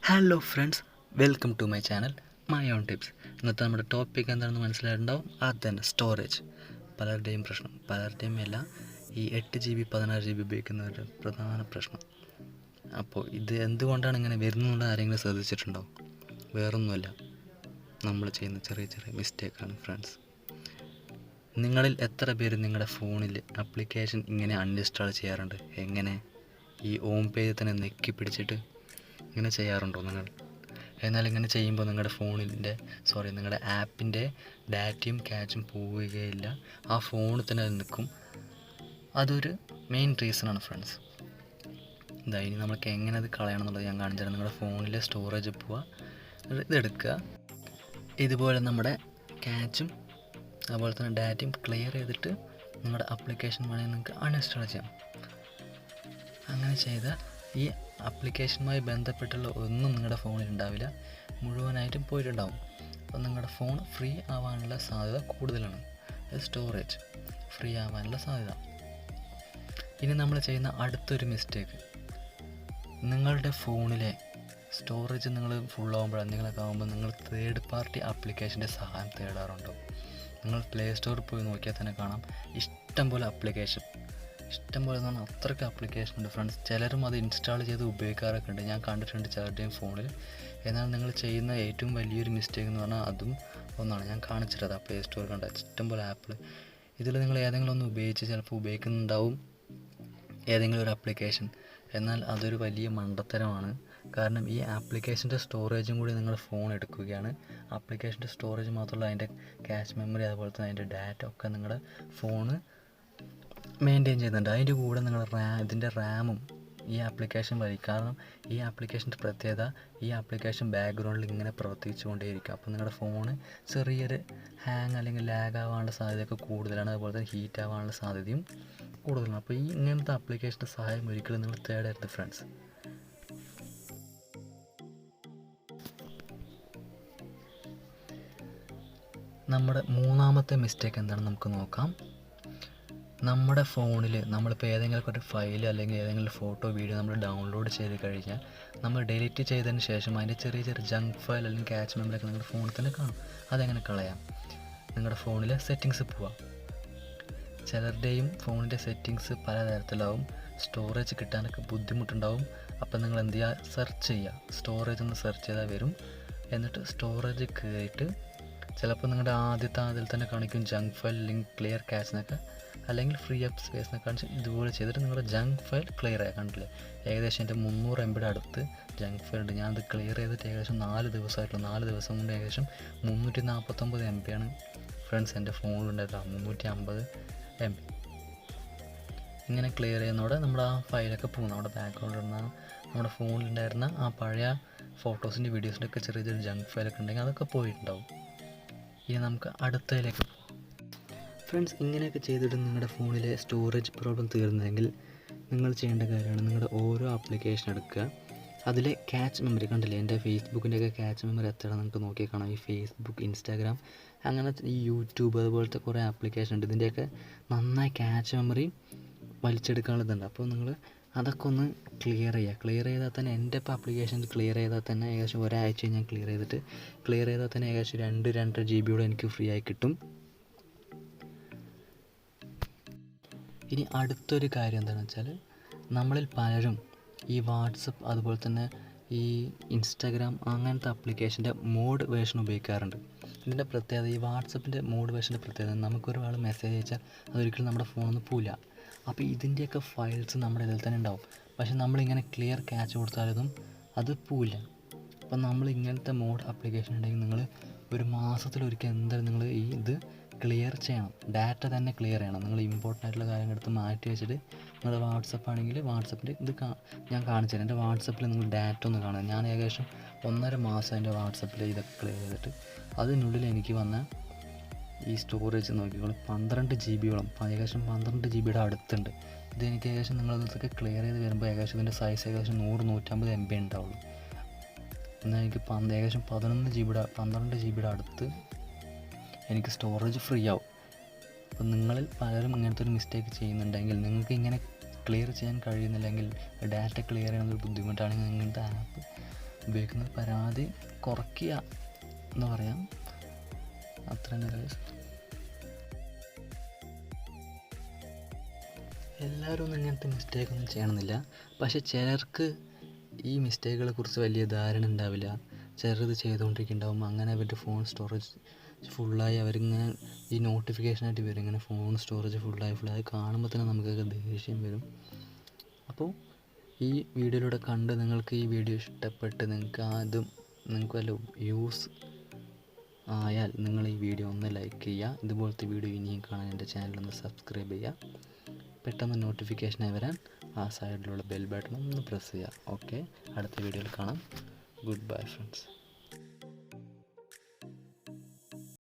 Hello friends, welcome to my channel my own tips. ഇന്നത്തെ നമ്മുടെ topic എന്താണെന്ന് മനസ്സിലായിട്ടുണ്ടാവും. അത് തന്നെ സ്റ്റോറേജ്. പലരുടെയും അല്ല, ഈ 8 GB 16 GB ഉപയോഗിക്കുന്നവരുടെ പ്രധാന പ്രശ്നം. അപ്പോൾ ഇത് എന്തുകൊണ്ടാണ് ഇങ്ങനെ വരുന്നതെന്ന് ആരെങ്കിലും ശ്രദ്ധിച്ചിട്ടുണ്ടോ? വേറൊന്നുമല്ല, നമ്മൾ ചെയ്യുന്ന ചെറിയ ചെറിയ മിസ്റ്റേക്കാണ് ഫ്രണ്ട്സ്. നിങ്ങളിൽ എത്ര പേര് നിങ്ങളുടെ ഫോണിൽ ആപ്ലിക്കേഷൻ ഇങ്ങനെ അൺഇൻസ്റ്റാൾ ചെയ്യാറുണ്ട്? എങ്ങനെ? ഈ ഹോം പേജിൽ തന്നെ നെക്കി പിടിച്ചിട്ട് ഇങ്ങനെ ചെയ്യാറുണ്ടോ നിങ്ങൾ? എന്നാൽ ഇങ്ങനെ ചെയ്യുമ്പോൾ നിങ്ങളുടെ ആപ്പിൻ്റെ ഡാറ്റയും ക്യാച്ചും പോവുകയില്ല, ആ ഫോണിൽ തന്നെ അത് നിൽക്കും. അതൊരു മെയിൻ റീസണാണ് ഫ്രണ്ട്സ്. ഇനി നമുക്ക് എങ്ങനെ അത് കളയണം എന്നുള്ളത് ഞാൻ കാണിച്ചു തരാം. നിങ്ങളുടെ ഫോണിലെ സ്റ്റോറേജ് പോവുക, ഇതെടുക്കുക. ഇതുപോലെ നമ്മുടെ ക്യാച്ചും അതുപോലെ തന്നെ ഡാറ്റയും ക്ലിയർ ചെയ്തിട്ട് നിങ്ങളുടെ ആപ്ലിക്കേഷൻ വേണമെങ്കിൽ നിങ്ങൾക്ക് അൺഇൻസ്റ്റാൾ ചെയ്യാം. അങ്ങനെ ചെയ്താൽ ഈ ആപ്ലിക്കേഷനുമായി ബന്ധപ്പെട്ടുള്ള ഒന്നും നിങ്ങളുടെ ഫോണിൽ ഉണ്ടാവില്ല, മുഴുവനായിട്ടും പോയിട്ടുണ്ടാവും. അപ്പോൾ നിങ്ങളുടെ ഫോൺ ഫ്രീ ആവാനുള്ള സാധ്യത കൂടുതലാണ്. സ്റ്റോറേജ് ഫ്രീ ആവാനുള്ള സാധ്യത. ഇനി നമ്മൾ ചെയ്യുന്ന അടുത്തൊരു മിസ്റ്റേക്ക്, നിങ്ങളുടെ ഫോണിലെ സ്റ്റോറേജ് നിങ്ങൾ ഫുള്ളാകുമ്പോൾ എന്തെങ്കിലുമൊക്കെ ആകുമ്പോൾ നിങ്ങൾ തേർഡ് പാർട്ടി ആപ്ലിക്കേഷൻ്റെ സഹായം തേടാറുണ്ടോ? നിങ്ങൾ പ്ലേ സ്റ്റോറിൽ പോയി നോക്കിയാൽ തന്നെ കാണാം, ഇഷ്ടംപോലെ എന്ന് പറഞ്ഞാൽ അത്രയ്ക്ക് ആപ്ലിക്കേഷൻ ഉണ്ട് ഫ്രണ്ട്സ്. ചിലരും അത് ഇൻസ്റ്റാൾ ചെയ്ത് ഉപയോഗിക്കാറൊക്കെ ഉണ്ട്, ഞാൻ കണ്ടിട്ടുണ്ട് ചിലരുടെയും ഫോണിൽ. എന്നാൽ നിങ്ങൾ ചെയ്യുന്ന ഏറ്റവും വലിയൊരു മിസ്റ്റേക്ക് എന്ന് പറഞ്ഞാൽ അതും ഒന്നാണ്. ഞാൻ കാണിച്ചിട്ടത് ആ പ്ലേ സ്റ്റോർ കണ്ട ഇഷ്ടംപോലെ ആപ്പിൾ. ഇതിൽ നിങ്ങൾ ഏതെങ്കിലും ഒന്ന് ഉപയോഗിച്ച് ചിലപ്പോൾ ഉപയോഗിക്കുന്നുണ്ടാവും ഏതെങ്കിലും ഒരു ആപ്ലിക്കേഷൻ. എന്നാൽ അതൊരു വലിയ മണ്ടത്തരമാണ്. കാരണം ഈ ആപ്ലിക്കേഷൻ്റെ സ്റ്റോറേജും കൂടി നിങ്ങളുടെ ഫോൺ എടുക്കുകയാണ്. ആപ്ലിക്കേഷൻ്റെ സ്റ്റോറേജ് മാത്രമല്ല, അതിൻ്റെ ക്യാഷ് മെമ്മറി അതുപോലെ തന്നെ അതിൻ്റെ ഡാറ്റ ഒക്കെ നിങ്ങളുടെ ഫോണ് മെയിൻറ്റെയിൻ ചെയ്യുന്നുണ്ട്. അതിൻ്റെ കൂടെ നിങ്ങളുടെ ഇതിൻ്റെ റാമും ഈ ആപ്ലിക്കേഷൻ വഴി. കാരണം ഈ ആപ്ലിക്കേഷൻ്റെ പ്രത്യേകത, ഈ ആപ്ലിക്കേഷൻ ബാക്ക്ഗ്രൗണ്ടിൽ ഇങ്ങനെ പ്രവർത്തിച്ചു കൊണ്ടേയിരിക്കും. അപ്പോൾ നിങ്ങളുടെ ഫോണ് ചെറിയൊരു ഹാങ് അല്ലെങ്കിൽ ലാഗ് ആവാനുള്ള സാധ്യതയൊക്കെ കൂടുതലാണ്. അതുപോലെ തന്നെ ഹീറ്റ് ആവാനുള്ള സാധ്യതയും കൂടുതലാണ്. അപ്പോൾ ഈ ഇങ്ങനത്തെ ആപ്ലിക്കേഷൻ്റെ സഹായം ഒരിക്കലും നിങ്ങൾ തേടരുത് ഫ്രണ്ട്സ്. നമ്മുടെ മൂന്നാമത്തെ മിസ്റ്റേക്ക് എന്താണെന്ന് നമുക്ക് നോക്കാം. നമ്മുടെ ഫോണിൽ നമ്മളിപ്പോൾ ഏതെങ്കിലും ഒരു ഫയൽ അല്ലെങ്കിൽ ഏതെങ്കിലും ഫോട്ടോ വീഡിയോ നമ്മൾ ഡൗൺലോഡ് ചെയ്ത് കഴിഞ്ഞാൽ നമ്മൾ ഡിലീറ്റ് ചെയ്തതിന് ശേഷം അതിൻ്റെ ചെറിയ ചെറിയ ജങ്ക് ഫയൽ അല്ലെങ്കിൽ ക്യാച്ച് മെമ്മറിയൊക്കെ നിങ്ങളുടെ ഫോണിൽ തന്നെ കാണും. അതെങ്ങനെ കളയാം? നിങ്ങളുടെ ഫോണിലെ സെറ്റിങ്സ് പോവാം. ചിലരുടെയും ഫോണിൻ്റെ സെറ്റിങ്സ് പലതരത്തിലാവും, സ്റ്റോറേജ് കിട്ടാനൊക്കെ ബുദ്ധിമുട്ടുണ്ടാവും. അപ്പോൾ നിങ്ങൾ എന്ത് ചെയ്യുക, സെർച്ച് ചെയ്യുക, സ്റ്റോറേജ് ഒന്ന് സെർച്ച് ചെയ്താൽ വരും. എന്നിട്ട് സ്റ്റോറേജ് കയറിയിട്ട് ചിലപ്പോൾ നിങ്ങളുടെ ആദ്യത്തെ അതിൽ തന്നെ കാണിക്കും ജങ്ക് ഫയൽ അല്ലെങ്കിൽ ക്ലിയർ ക്യാച്ച് എന്നൊക്കെ, അല്ലെങ്കിൽ ഫ്രീ അപ്പ് സ്പേസ് എന്നൊക്കെ കാണിച്ച് ഇതുപോലെ ചെയ്തിട്ട് നിങ്ങളുടെ ജങ്ക് ഫയൽ ക്ലിയർ ആയി. കണ്ടില്ലേ, ഏകദേശം എൻ്റെ 300 MB അടുത്ത് ജങ്ക് ഫയൽ ഉണ്ട്. ഞാനത് ക്ലിയർ ചെയ്തിട്ട് ഏകദേശം 4 ദിവസമായിട്ടുള്ളൂ. 4 ദിവസം കൊണ്ട് ഏകദേശം 349 MB ആണ് ഫ്രണ്ട്സ് എൻ്റെ ഫോണിലുണ്ടായിരുന്നില്ല, 350 MB. ഇങ്ങനെ ക്ലിയർ ചെയ്യുന്നതോടെ നമ്മുടെ ആ ഫയലൊക്കെ പോകും. നമ്മുടെ ബാക്ക്ഗ്രൗണ്ടിൽ നമ്മുടെ ഫോണിലുണ്ടായിരുന്ന ആ പഴയ ഫോട്ടോസിൻ്റെ വീഡിയോസിൻ്റെ ഒക്കെ ചെറിയ ചെറിയ ജങ്ക് ഫയലൊക്കെ ഉണ്ടെങ്കിൽ അതൊക്കെ പോയിട്ടുണ്ടാവും. ഇനി നമുക്ക് അടുത്തതിലേക്ക് പോകാം ഫ്രണ്ട്സ്. ഇങ്ങനെയൊക്കെ ചെയ്തിട്ട് നിങ്ങളുടെ ഫോണിലെ സ്റ്റോറേജ് പ്രോബ്ലം തീർന്നെങ്കിൽ നിങ്ങൾ ചെയ്യേണ്ട കാര്യമാണ്, നിങ്ങളുടെ ഓരോ ആപ്ലിക്കേഷൻ എടുക്കുക, അതിലെ ക്യാച്ച് മെമ്മറി കണ്ടില്ലേ, എൻ്റെ ഫേസ്ബുക്കിൻ്റെയൊക്കെ ക്യാച്ച് മെമ്മറി എത്രയാണ് നിങ്ങൾക്ക് നോക്കി കാണാം. ഈ ഫേസ്ബുക്ക്, ഇൻസ്റ്റാഗ്രാം, അങ്ങനെ ഈ യൂട്യൂബ് അതുപോലത്തെ കുറേ ആപ്ലിക്കേഷൻ ഉണ്ട്. ഇതിൻ്റെയൊക്കെ നന്നായി ക്യാച്ച് മെമ്മറി വലിച്ചെടുക്കാനുള്ളതുണ്ട്. അപ്പോൾ നിങ്ങൾ അതൊക്കെ ഒന്ന് ക്ലിയർ ചെയ്താൽ തന്നെ, എൻ്റെ ഇപ്പോൾ ആപ്ലിക്കേഷൻ ക്ലിയർ ചെയ്താൽ തന്നെ ഏകദേശം ഒരാഴ്ച ഞാൻ ക്ലിയർ ചെയ്താൽ തന്നെ ഏകദേശം 2-2.5 GB എനിക്ക് ഫ്രീ ആയി കിട്ടും. ഇനി അടുത്തൊരു കാര്യം എന്താണെന്ന് വെച്ചാൽ, നമ്മളിൽ പലരും ഈ വാട്സപ്പ് അതുപോലെ തന്നെ ഈ ഇൻസ്റ്റാഗ്രാം അങ്ങനത്തെ ആപ്ലിക്കേഷൻ്റെ മോഡ് വേർഷൻ ഉപയോഗിക്കാറുണ്ട്. ഇതിൻ്റെ പ്രത്യേകത, ഈ വാട്സപ്പിൻ്റെ മോഡ് വേർഷൻ്റെ പ്രത്യേകത, നമുക്കൊരാൾ മെസ്സേജ് അയച്ചാൽ അതൊരിക്കലും നമ്മുടെ ഫോണൊന്നും പോവില്ല. അപ്പോൾ ഇതിൻ്റെയൊക്കെ ഫയൽസ് നമ്മുടെ ഇതിൽ തന്നെ ഉണ്ടാവും. പക്ഷേ നമ്മളിങ്ങനെ ക്ലിയർ ക്യാച്ച് കൊടുത്താലൊന്നും അത് പോവില്ല. അപ്പോൾ നമ്മൾ ഇങ്ങനത്തെ മോഡ് ആപ്ലിക്കേഷൻ ഉണ്ടെങ്കിൽ നിങ്ങൾ ഒരു മാസത്തിലൊരിക്കൽ എന്തായാലും നിങ്ങൾ ഇത് ക്ലിയർ ചെയ്യണം. ഡാറ്റ തന്നെ ക്ലിയർ ചെയ്യണം. നിങ്ങൾ ഇമ്പോർട്ടൻ്റ് ആയിട്ടുള്ള കാര്യങ്ങൾ എടുത്ത് മാറ്റി വെച്ചിട്ട്, നിങ്ങൾ വാട്സപ്പ് ആണെങ്കിൽ വാട്സപ്പിൻ്റെ ഇത് ഞാൻ കാണിച്ചു തരാം. എൻ്റെ വാട്സപ്പിൽ നിങ്ങൾ ഡാറ്റ ഒന്ന് കാണാം. ഞാൻ ഏകദേശം 1.5 മാസം എൻ്റെ വാട്സപ്പിൽ ഇതൊക്കെ ക്ലിയർ ചെയ്തിട്ട് അതിനുള്ളിൽ എനിക്ക് വന്ന ഈ സ്റ്റോറേജ് നോക്കിക്കോളൂ, 12 GB, ഏകദേശം 12 GB അടുത്തുണ്ട്. ഇതെനിക്ക് ഏകദേശം നിങ്ങളിതൊക്കെ ക്ലിയർ ചെയ്ത് വരുമ്പോൾ ഏകദേശം ഇതിൻ്റെ സൈസ് ഏകദേശം 100-150 MB ഉണ്ടാവുള്ളൂ. എന്നാൽ എനിക്ക് ഏകദേശം 12 GB അടുത്ത് എനിക്ക് സ്റ്റോറേജ് ഫ്രീ ആവും. അപ്പോൾ നിങ്ങളിൽ പലരും ഇങ്ങനത്തെ ഒരു മിസ്റ്റേക്ക് ചെയ്യുന്നുണ്ടെങ്കിൽ, നിങ്ങൾക്ക് ഇങ്ങനെ ക്ലിയർ ചെയ്യാൻ കഴിയുന്നില്ലെങ്കിൽ, ഡാറ്റ ക്ലിയർ ചെയ്യുന്നതൊരു ബുദ്ധിമുട്ടാണെങ്കിൽ ഇങ്ങനത്തെ ആപ്പ് ഉപയോഗിക്കുന്നത്. പരമാവധി കുറയ്ക്കുക എന്ന് പറയാം. അത്ര തന്നെ ഗൈസ്. എല്ലാവരും ഒന്നും ഇങ്ങനത്തെ മിസ്റ്റേക്കൊന്നും ചെയ്യണമെന്നില്ല. പക്ഷേ ചിലർക്ക് ഈ മിസ്റ്റേക്കുകളെ കുറിച്ച് വലിയ ധാരണ ഉണ്ടാവില്ല. ചിലത് ചെയ്തുകൊണ്ടിരിക്കുന്നുണ്ടാവും. അങ്ങനെ അവരുടെ ഫോൺ സ്റ്റോറേജ് ഫുള്ളായി അവരിങ്ങനെ ഈ നോട്ടിഫിക്കേഷനായിട്ട് വരും, ഇങ്ങനെ ഫോൺ സ്റ്റോറേജ് ഫുള്ളായി കാണുമ്പോൾ തന്നെ നമുക്കൊക്കെ ദേഷ്യം വരും. അപ്പോൾ ഈ വീഡിയോയിലൂടെ കണ്ട് നിങ്ങൾക്ക് ഈ വീഡിയോ ഇഷ്ടപ്പെട്ട് നിങ്ങൾക്ക് വല്ല യൂസ് ആയാൽ നിങ്ങൾ ഈ വീഡിയോ ഒന്ന് ലൈക്ക് ചെയ്യുക. ഇതുപോലത്തെ വീഡിയോ ഇനിയും കാണാൻ എൻ്റെ ചാനലൊന്ന് സബ്സ്ക്രൈബ് ചെയ്യുക. പെട്ടെന്ന് നോട്ടിഫിക്കേഷനായി വരാൻ ആ സൈഡിലുള്ള ബെൽ ബട്ടൺ ഒന്ന് പ്രസ് ചെയ്യുക. ഓക്കെ, അടുത്ത വീഡിയോയിൽ കാണാം. Good bye friends.